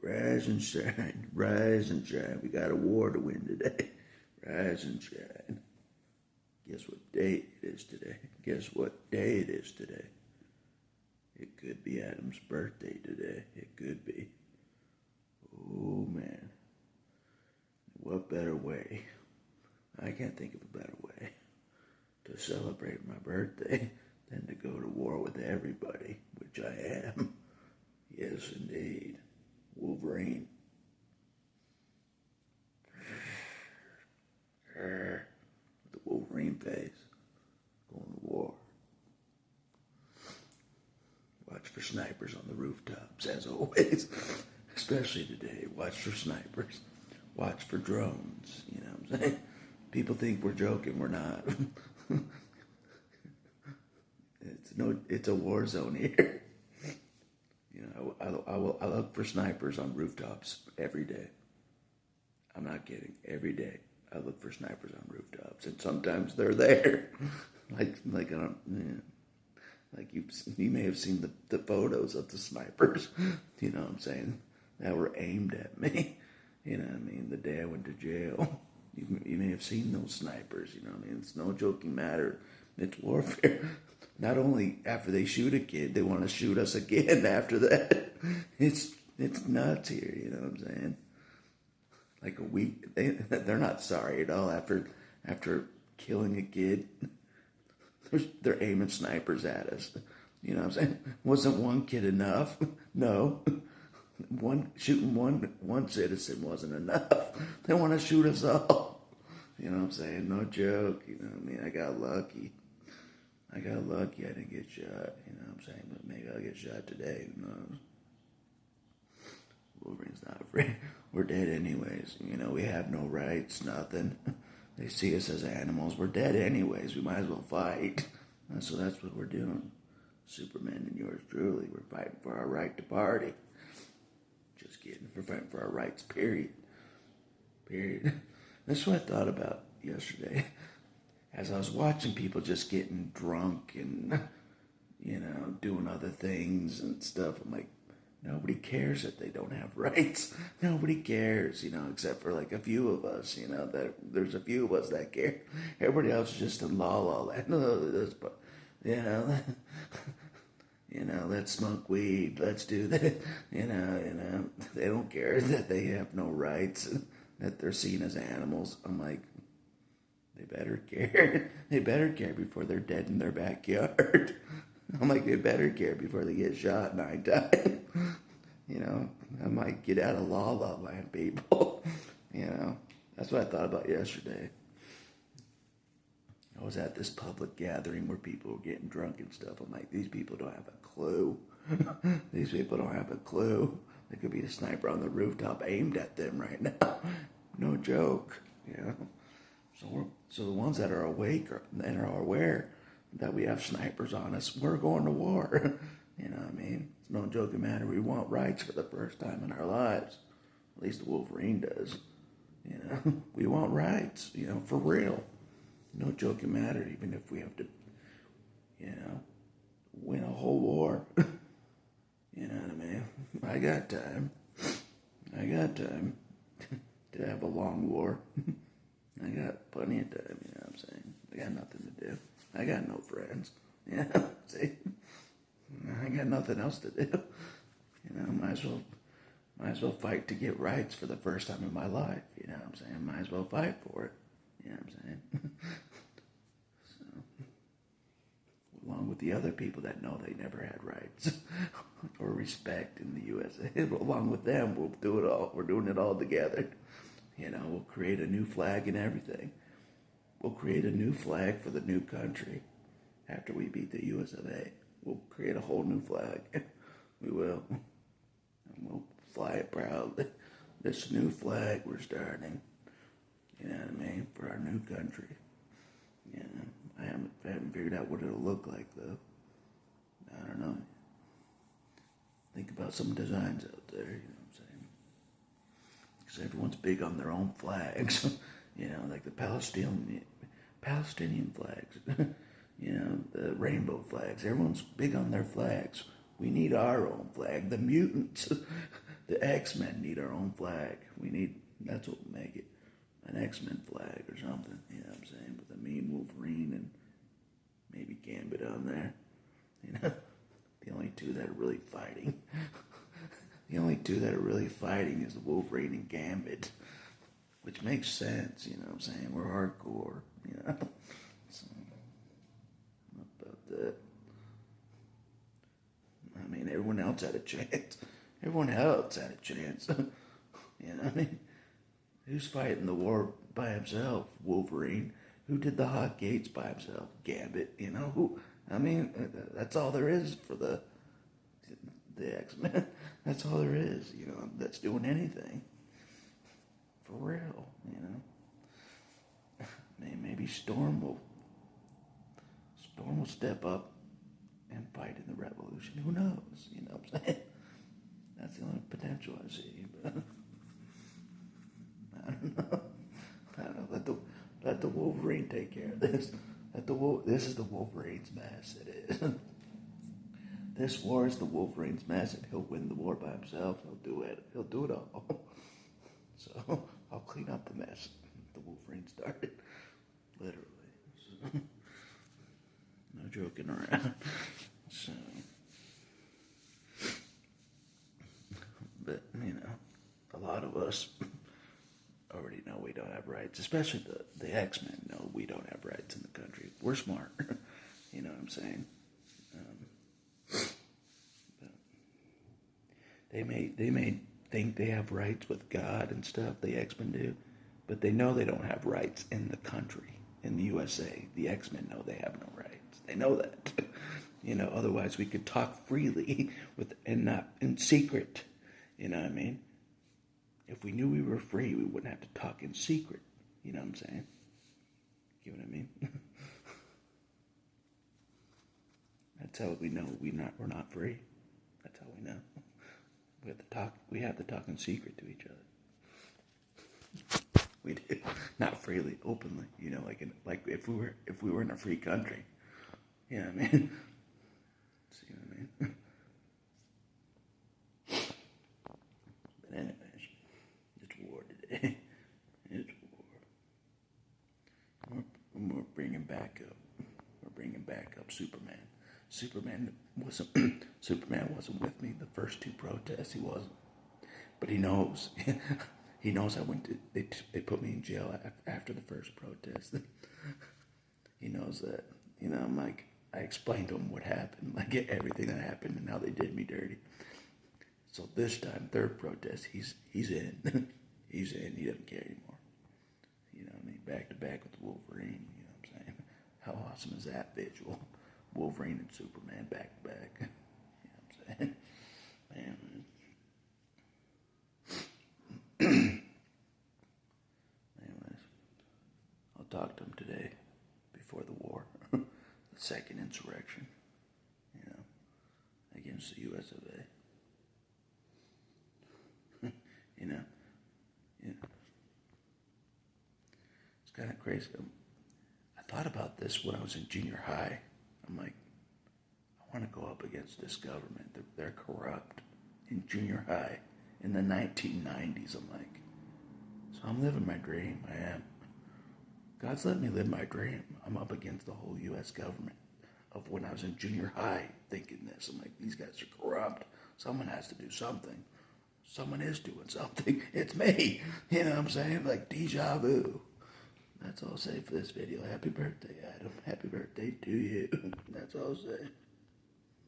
rise and shine, rise and shine. We got a war to win today. Rise and shine. Guess what day it is today? Guess what day it is today? It could be Adam's birthday today. It could be. Oh, man. What better way? I can't think of a better way to celebrate my birthday than to go to war with everybody, which I am. Yes, indeed. Wolverine. The Wolverine face. Going to war. Watch for snipers on the rooftops, as always. Especially today. Watch for snipers. Watch for drones. You know what I'm saying? People think we're joking. We're not. It's a war zone here. You know, I look for snipers on rooftops every day. I'm not kidding. Every day I look for snipers on rooftops, and sometimes they're there. like you may have seen the photos of the snipers. You know what I'm saying? That were aimed at me. You know what I mean? The day I went to jail. You may have seen those snipers. You know what I mean? It's no joking matter. It's warfare. Not only after they shoot a kid, they want to shoot us again after that. It's nuts here, you know what I'm saying? Like a week, they're not sorry at all after killing a kid. They're aiming snipers at us. You know what I'm saying? Wasn't one kid enough? No. Shooting one citizen wasn't enough. They want to shoot us all. You know what I'm saying? No joke. You know what I mean? I got lucky. I didn't get shot. You know what I'm saying? But maybe I'll get shot today. Who knows? Wolverine's not afraid. We're dead anyways. You know, we have no rights, nothing. They see us as animals. We're dead anyways. We might as well fight. So that's what we're doing. Superman and yours truly. We're fighting for our right to party. Just kidding. We're fighting for our rights, period. Period. That's what I thought about yesterday. As I was watching people just getting drunk and, you know, doing other things and stuff, I'm like, nobody cares that they don't have rights. Nobody cares, you know, except for like a few of us, you know, that there's a few of us that care. Everybody else is just in la la land. You know, let's smoke weed, let's do that. You know, they don't care that they have no rights, that they're seen as animals. I'm like, they better care. They better care before they're dead in their backyard. I'm like, they better care before they get shot 9 times. You know, I might get out of la la land, people. You know, that's what I thought about yesterday. I was at this public gathering where people were getting drunk and stuff. I'm like, these people don't have a clue. These people don't have a clue. There could be a sniper on the rooftop aimed at them right now. No joke, you know. So the ones that are awake and are aware that we have snipers on us, we're going to war. You know what I mean? It's no joking matter. We want rights for the first time in our lives. At least the Wolverine does. You know, we want rights, you know, for real. No joking matter, even if we have to, you know, win a whole war. You know what I mean? I got time. To have a long war. I got plenty of time, you know what I'm saying? I got nothing to do. I got no friends. You know, see? I got nothing else to do. You know, might as well fight to get rights for the first time in my life. You know what I'm saying? Might as well fight for it. You know what I'm saying? So, along with the other people that know they never had rights or respect in the U.S.A., along with them, we'll do it all. We're doing it all together. You know, we'll create a new flag and everything. We'll create a new flag for the new country after we beat the U.S.A. We'll create a whole new flag. We will. And we'll fly it proudly. This new flag we're starting. You know what I mean? For our new country. Yeah, I haven't figured out what it'll look like, though. I don't know. Think about some designs out there, you know what I'm saying? Because everyone's big on their own flags. You know, like the Palestinian flags. You know, the rainbow flags. Everyone's big on their flags. We need our own flag. The mutants. The X-Men need our own flag. That's what will make it. An X-Men flag or something. You know what I'm saying? With a mean Wolverine and maybe Gambit on there. You know? The only two that are really fighting. The only two that are really fighting is the Wolverine and Gambit. Which makes sense, you know what I'm saying? We're hardcore, you know? So, about that. I mean, everyone else had a chance. Everyone else had a chance. You know what I mean? Who's fighting the war by himself? Wolverine. Who did the hot gates by himself? Gambit. You know who? I mean, that's all there is for the X-Men. That's all there is. You know, that's doing anything. For real. You know. Maybe Storm will step up and fight in the revolution. Who knows? You know what I'm saying? That's the only potential I see. But I don't know. Let the Wolverine take care of this. This is the Wolverine's mess. It is. This war is the Wolverine's mess, and he'll win the war by himself. He'll do it. He'll do it all. So I'll clean up the mess the Wolverine started. Literally. So, no joking around. So, but you know, a lot of us already know we don't have rights, especially the X-Men know we don't have rights in the country. We're smart. You know what I'm saying? But they may think they have rights with God and stuff, the X-Men do, but they know they don't have rights in the country, in the U.S.A. The X-Men know they have no rights. They know that. You know, otherwise we could talk freely and not in secret. You know what I mean? If we knew we were free, we wouldn't have to talk in secret. You know what I'm saying? You know what I mean? That's how we know we're not free. That's how we know. We have to talk in secret to each other. We do. Not freely, openly. You know, like if we were in a free country. You know what I mean? See what I mean? But anyways. It's war today. It's war. We're bringing back up. We're bringing back up Superman. Superman wasn't with me the first two protests. He wasn't, but he knows. He knows I went to. They put me in jail after the first protest. He knows that. You know, I'm like, I explained to him what happened, like everything that happened, and how they did me dirty. So this time, third protest, he's in. He's in. He doesn't care anymore. You know what I mean? Back to back with Wolverine. You know what I'm saying? How awesome is that visual? Wolverine and Superman back to back. You know what I'm saying? Man. Anyways, I'll talk to him today before the war. The second insurrection. You know, against the U.S.A. You know, yeah. It's kind of crazy. I thought about this when I was in junior high. I'm like, I want to go up against this government. They're corrupt. In junior high, in the 1990s, I'm like, so I'm living my dream. I am. God's let me live my dream. I'm up against the whole U.S. government of when I was in junior high thinking this. I'm like, these guys are corrupt. Someone has to do something. Someone is doing something. It's me. You know what I'm saying? Like deja vu. That's all I'll say for this video. Happy birthday, Adam. Happy birthday to you. That's all I'll say.